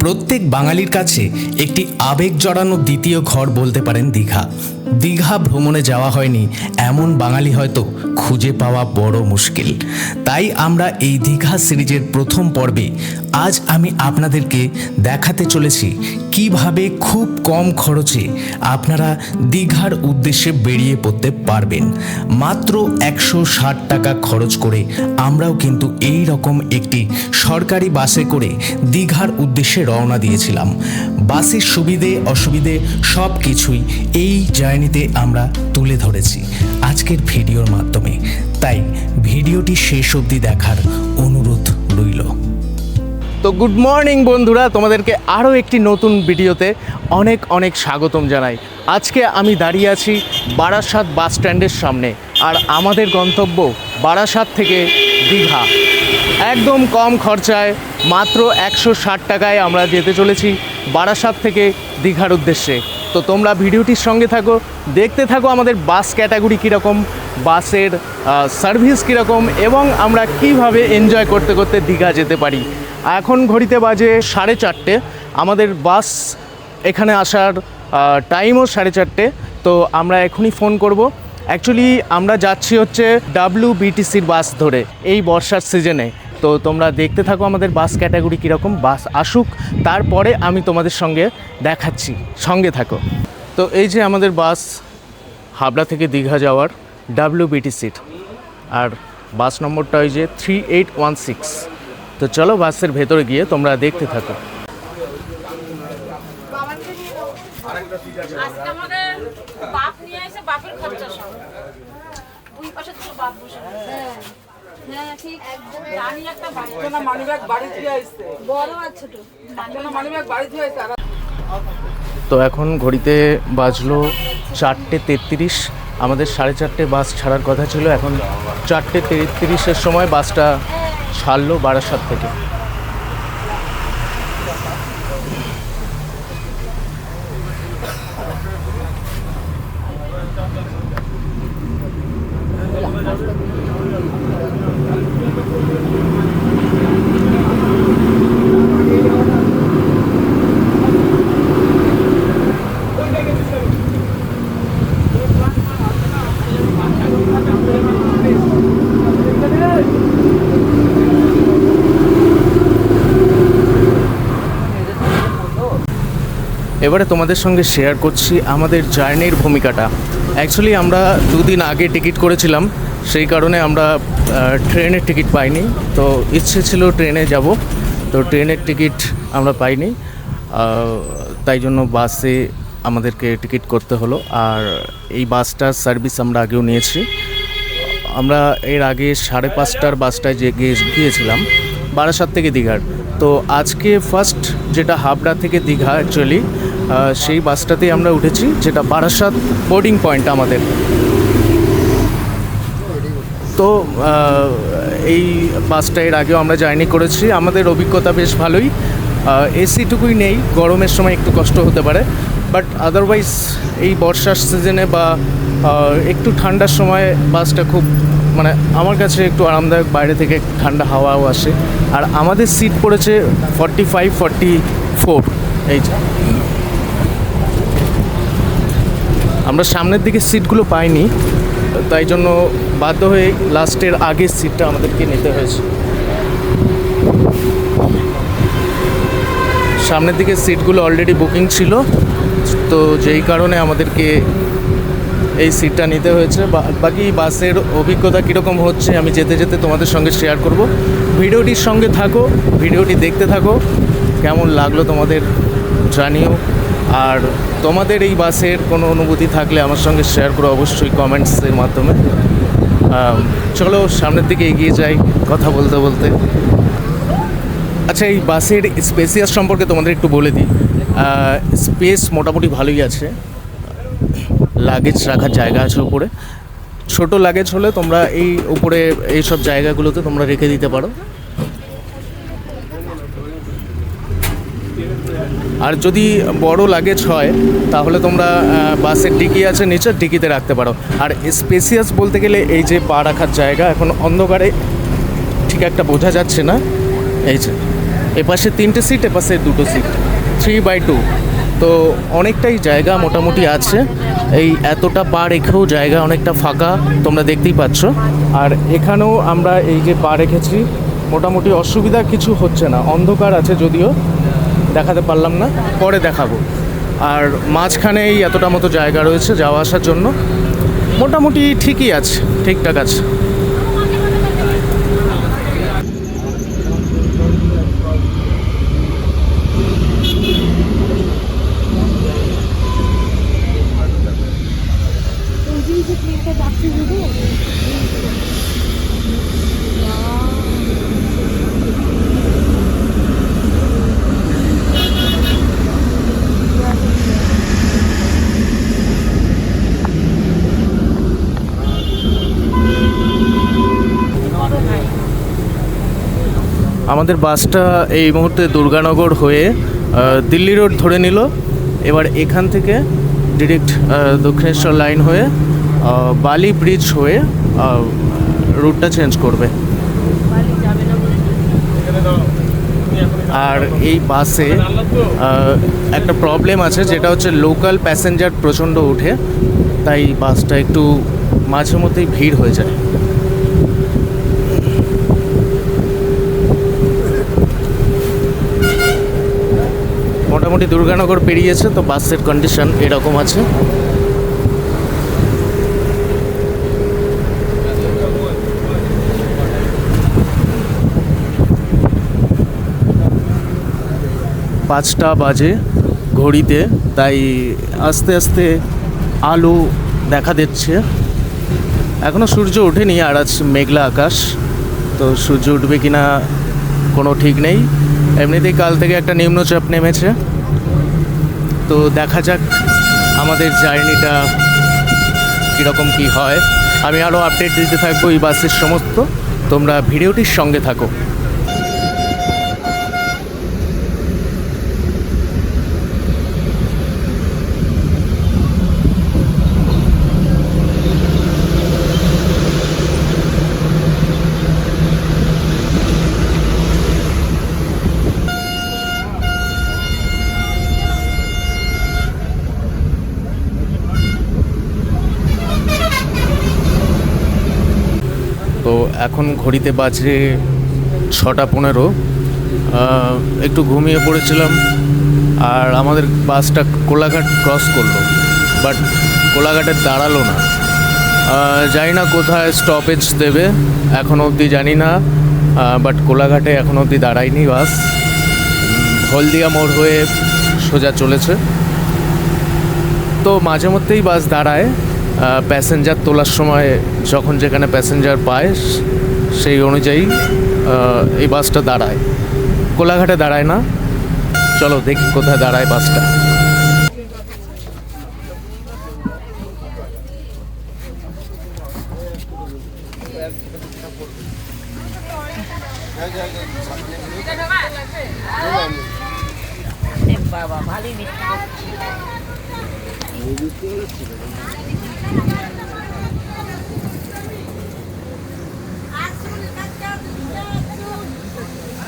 প্রত্যেক বাঙালির কাছে একটি আবেগ জড়ানো দ্বিতীয় ঘর বলতে পারেন দীঘা। দীঘা ভ্রমণে যাওয়া হয়নি এমন বাঙালি হয়তো খুঁজে পাওয়া বড় মুশকিল। তাই আমরা এই দীঘা সিরিজের প্রথম পর্বে আজ আমি আপনাদেরকে দেখাতে চলেছি কিভাবে খুব কম খরচে আপনারা দীঘার উদ্দেশ্যে বেরিয়ে পড়তে পারবেন। মাত্র 160 টাকা খরচ করে আমরাও কিন্তু এই রকম একটি সরকারি বাসে করে দীঘার উদ্দেশ্যে রওনা দিয়েছিলাম। বাসের সুবিধে অসুবিধে সব কিছুই এই জার্নিতে আমরা তুলে ধরেছি আজকের ভিডিওর মাধ্যমে, তাই ভিডিওটি শেষ অবধি দেখার অনুরোধ রইল। তো গুড মর্নিং বন্ধুরা, তোমাদেরকে আরও একটি নতুন ভিডিওতে অনেক অনেক স্বাগতম জানাই। আজকে আমি দাঁড়িয়ে আছি বারাসাত বাস স্ট্যান্ডের সামনে, আর আমাদের গন্তব্য বারাসাত থেকে দীঘা। একদম কম খরচায় মাত্র 160 টাকায় আমরা যেতে চলেছি বারাসাত থেকে দীঘার উদ্দেশ্যে। তো তোমরা ভিডিওটির সঙ্গে থাকো, দেখতে থাকো আমাদের বাস ক্যাটাগরি কীরকম, বাসের সার্ভিস কীরকম, এবং আমরা কিভাবে এনজয় করতে করতে দীঘা যেতে পারি। এখন ঘড়িতে বাজে 4:30। আমাদের বাস এখানে আসার টাইমও 4:30। তো আমরা এখনই ফোন করব। অ্যাকচুয়ালি আমরা যাচ্ছি হচ্ছে WBTCর বাস ধরে এই বর্ষার সিজনে। তো তোমরা দেখতে থাকো আমাদের বাস ক্যাটাগরি কীরকম, বাস আসুক তারপরে আমি তোমাদের সঙ্গে দেখাচ্ছি, সঙ্গে থাকো। তো এই যে আমাদের বাস হাবড়া থেকে দীঘা যাওয়ার WBTCর, আর বাস নম্বরটা ওই যে 3816। তো চলো বাসের ভেতরে গিয়ে তোমরা দেখতে থাকো। তো এখন ঘড়িতে বাজলো 4:33। আমাদের 4:30 বাস ছাড়ার কথা ছিল, এখন 4:33-এর সময় বাসটা ছাড়লো বারাসাত থেকে। এবারে তোমাদের সঙ্গে শেয়ার করছি আমাদের জার্নির ভূমিকাটা। অ্যাকচুয়ালি আমরা 2 দিন আগে টিকিট করেছিলাম, সেই কারণে আমরা ট্রেনের টিকিট পাইনি। তো ইচ্ছে ছিল ট্রেনে যাব, তো ট্রেনের টিকিট আমরা পাইনি, তাই জন্য বাসে আমাদেরকে টিকিট করতে হলো। আর এই বাসটার সার্ভিস আমরা আগেও নিয়েছি। আমরা এর আগে 5:30টার বাসটায় গিয়েছিলাম বারাসাত থেকে দীঘার। তো আজকে ফার্স্ট যেটা হাবড়া থেকে দীঘা, অ্যাকচুয়ালি সেই বাসটাতেই আমরা উঠেছি, যেটা বারাসাত বোর্ডিং পয়েন্ট আমাদের। তো এই বাসটা এর আগেও আমরা জার্নি করেছি, আমাদের অভিজ্ঞতা বেশ ভালোই। এসিটুকুই নেই, গরমের সময় একটু কষ্ট হতে পারে, বাট আদারওয়াইজ এই বর্ষার সিজনে বা একটু ঠান্ডার সময় বাসটা খুব মানে আমার কাছে একটু আরামদায়ক, বাইরে থেকে ঠান্ডা হাওয়াও আসে। আর আমাদের সিট পড়েছে 45-44। এই যে আমরা সামনের দিকে সিটগুলো পাইনি, তাই জন্য বাধ্য হয়ে লাস্টের আগের সিটটা আমাদেরকে নিতে হয়েছে। সামনের দিকে সিটগুলো অলরেডি বুকিং ছিল, তো যেই কারণে আমাদেরকে এই সিটটা নিতে হয়েছে। বাকি বাসের অভিজ্ঞতা কীরকম হচ্ছে আমি যেতে যেতে তোমাদের সঙ্গে শেয়ার করব। ভিডিওটির সঙ্গে থাকো, ভিডিওটি দেখতে থাকো, কেমন লাগলো তোমাদের জানিও। আর তোমাদের এই বাসের কোনো অনুভূতি থাকলে আমার সঙ্গে শেয়ার করো অবশ্যই কমেন্টসের মাধ্যমে। চলো সামনের দিকে এগিয়ে যাই কথা বলতে বলতে। আচ্ছা, এই বাসের স্পেসিয়াস সম্পর্কে তোমাদের একটু বলে দিই। স্পেস মোটামুটি ভালোই আছে, লাগেজ রাখার জায়গা আছে উপরে। ছোট লাগেজ হলে তোমরা এই উপরে এইসব জায়গাগুলোতে তোমরা রেখে দিতে পারো। আর যদি বড় লাগেজ হয় তাহলে তোমরা বাসের ডিকি আছে নিচে, ডিকিতে রাখতে পারো। আর স্পেসিয়াস বলতে গেলে এই যে পা রাখার জায়গা, এখন অন্ধকারে ঠিক একটা বোঝা যাচ্ছে না, এই যে এপাশে 3টে সিট, এপাশে 2টো সিট, 3/2। তো অনেকটাই জায়গা মোটামুটি আছে। এই এতটা পা রেখেও জায়গা অনেকটা ফাঁকা, তোমরা দেখতেই পাচ্ছ। আর এখানেও আমরা এই যে পা রেখেছি, মোটামুটি অসুবিধা কিছু হচ্ছে না। অন্ধকার আছে যদিও, দেখাতে পারলাম না, পরে দেখাবো। আর মাঝখানে এই এতটা মতো জায়গা রয়েছে যাওয়া আসার জন্য, মোটামুটি ঠিকই আছে, ঠিকঠাক আছে। আমাদের বাসটা এই মুহূর্তে দুর্গানগর হয়ে দিল্লি রোড ধরে নিল। এবার এখান থেকে ডিরেক্ট দক্ষিণেশ্বর লাইন হয়ে বালি ব্রিজ হয়ে রুটটা চেঞ্জ করবে। আর এই বাসে একটা প্রবলেম আছে, যেটা হচ্ছে লোকাল প্যাসেঞ্জার প্রচণ্ড ওঠে, তাই বাসটা একটু মাঝে মধ্যেই ভিড় হয়ে যায়। মোটামুটি দুর্গানগর পেরিয়েছে, তো বাসের কন্ডিশন এরকম আছে। পাঁচটা বাজে ঘড়িতে, তাই আস্তে আস্তে আলো দেখা দিচ্ছে। এখনও সূর্য ওঠেনি, আর আজ মেঘলা আকাশ, তো সূর্য উঠবে কিনা কোনো ঠিক নেই। এমনিতেই কাল থেকে একটা নিম্নচাপ নেমেছে, তো দেখা যাক আমাদের জার্নিটা কীরকম কী হয়। আমি আরও আপডেট দিতে থাকবো এই বাসের সমস্ত, তোমরা ভিডিওটির সঙ্গে থাকো। তো এখন ঘড়িতে বাজে 6:15। একটু ঘুমিয়ে পড়েছিলাম, আর আমাদের বাসটা কোলাঘাট ক্রস করলো, বাট কোলাঘাটে দাঁড়ালো না। জানি না কোথায় স্টপেজ দেবে, এখনও অবধি জানি না, বাট কোলাঘাটে এখনও অবধি দাঁড়ায়নি বাস। হলদিয়া মোড় হয়ে সোজা চলেছে। তো মাঝে মধ্যেই বাস দাঁড়ায় প্যাসেঞ্জার তোলার সময়, যখন যেখানে প্যাসেঞ্জার পায় সেই অনুযায়ী এই বাসটা দাঁড়ায়। কোলাঘাটে দাঁড়ায় না। চলো দেখি কোথায় দাঁড়ায় বাসটা। বাবা ভালোই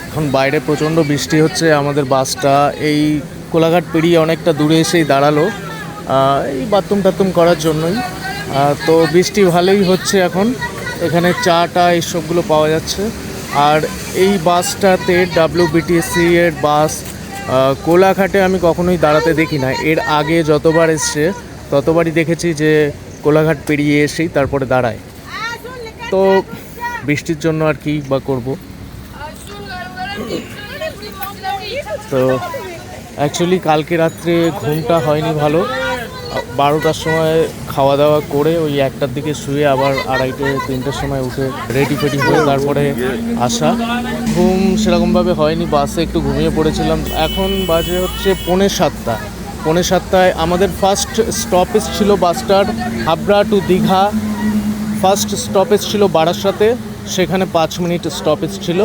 এখন বাইরে প্রচণ্ড বৃষ্টি হচ্ছে। আমাদের বাসটা এই কোলাঘাট পেরিয়ে অনেকটা দূরে এসেই দাঁড়ালো, এই বাথরুম টাথরুম করার জন্যই। তো বৃষ্টি ভালোই হচ্ছে এখন। এখানে চাটা এইসবগুলো পাওয়া যাচ্ছে। আর এই বাসটাতে WBTC এর বাস কোলাঘাটে আমি কখনোই দাঁড়াতে দেখি না। এর আগে যতবার এসছে ততবারই দেখেছি যে কোলাঘাট পেরিয়ে এসেই তারপরে দাঁড়ায়। তো বৃষ্টির জন্য আর কি বা করবো। তো অ্যাকচুয়ালি কালকে রাত্রে ঘুমটা হয়নি ভালো। 12টার সময় খাওয়া দাওয়া করে ওই 1টার দিকে শুয়ে আবার 2:30-3টার সময় উঠে রেডি ফেডি হয়ে তারপরে আসা। ঘুম সেরকমভাবে হয়নি, বাসে একটু ঘুমিয়ে পড়েছিলাম। এখন বাজে হচ্ছে 6:45। 6:45 আমাদের ফার্স্ট স্টপেজ ছিল বাসটার Habra to Digha. First stoppage ছিল বারাসাতে, সেখানে 5 মিনিট স্টপেজ ছিল।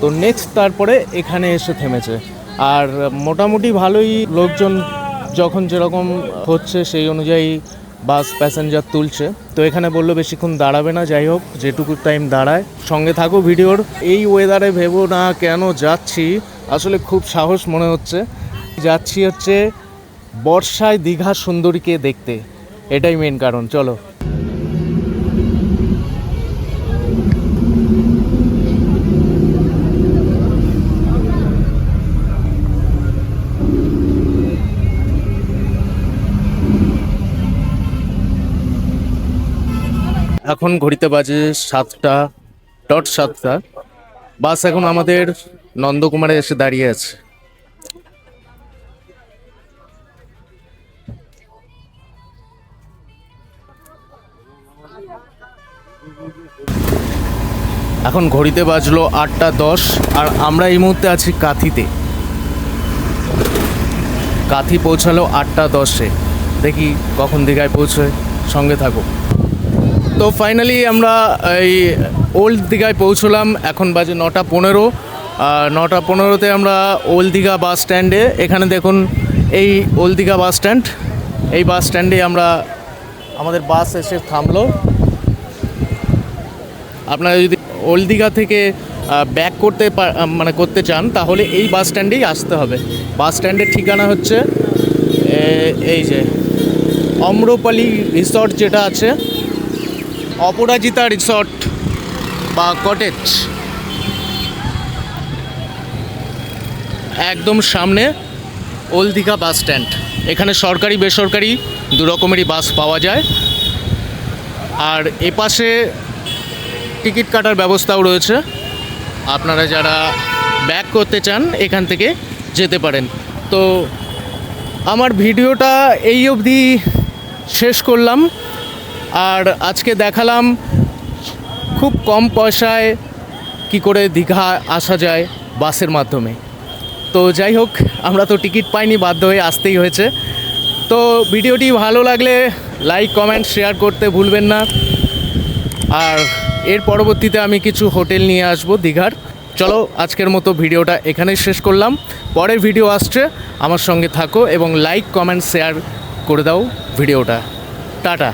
তো নেক্সট তারপরে এখানে এসে থেমেছে। আর মোটামুটি ভালোই লোকজন যখন যেরকম হচ্ছে সেই অনুযায়ী বাস প্যাসেঞ্জার তুলছে। তো এখানে বললো বেশিক্ষণ দাঁড়াবে না, যাই হোক যেটুকু টাইম দাঁড়ায় সঙ্গে থাকো ভিডিওর। এই ওয়েদারে ভেবো না কেন যাচ্ছি, আসলে খুব সাহস মনে হচ্ছে। যাচ্ছি হচ্ছে বর্ষায় দীঘা সুন্দরীকে দেখতে, এটাই মেন কারণ। চলো। এখন ঘড়িতে বাজে 7:07। বাস এখন আমাদের নন্দকুমারে এসে দাঁড়িয়ে আছে। এখন ঘড়িতে বাজলো 8:10 আর আমরা এই মুহূর্তে আছি কাঁথিতে। কাঁথি পৌঁছালো 8:10-এ। দেখি কখন দীঘায় পৌঁছয়, সঙ্গে থাকো। তো ফাইনালি আমরা এই ওল্ড দীঘায় পৌঁছলাম। এখন বাজে 9:15। 9:15-তে আমরা ওল্ড দীঘা বাস স্ট্যান্ডে, এখানে দেখুন এই ওল্ড দীঘা বাস স্ট্যান্ড, এই বাস স্ট্যান্ডে আমাদের বাস এসে থামলো। আপনারা যদি ওল্ড দীঘা থেকে ব্যাক করতে চান তাহলে এই বাস স্ট্যান্ডেই আসতে হবে। বাস স্ট্যান্ডের ঠিকানা হচ্ছে এই যে অম্রপালি রিসর্ট যেটা আছে, অপরাজিতা রিসর্ট বা কটেজ, একদম সামনে ওল্ড দীঘা বাস স্ট্যান্ড। এখানে সরকারি বেসরকারি দু রকমেরই বাস পাওয়া যায়। আর এপাশে টিকিট কাটার ব্যবস্থাও রয়েছে, আপনারা যারা ব্যাক করতে চান এখান থেকে যেতে পারেন। তো আমার ভিডিওটা এই অবধি শেষ করলাম, আর আজকে দেখালাম খুব কম পয়সায় কি করে দীঘা আসা যায় বাসের মাধ্যমে। তো যাই হোক, আমরা তো টিকিট পাইনি, বাধ্য হয়ে আসতেই হয়েছে। তো ভিডিওটি ভালো লাগলে লাইক কমেন্ট শেয়ার করতে ভুলবেন না। আর এর পরবর্তীতে আমি কিছু হোটেল নিয়ে আসবো দীঘার। চলো আজকের মতো ভিডিওটা এখানেই শেষ করলাম। পরের ভিডিও আসছে, আমার সঙ্গে থাকো এবং লাইক কমেন্ট শেয়ার করে দাও ভিডিওটা। টাটা।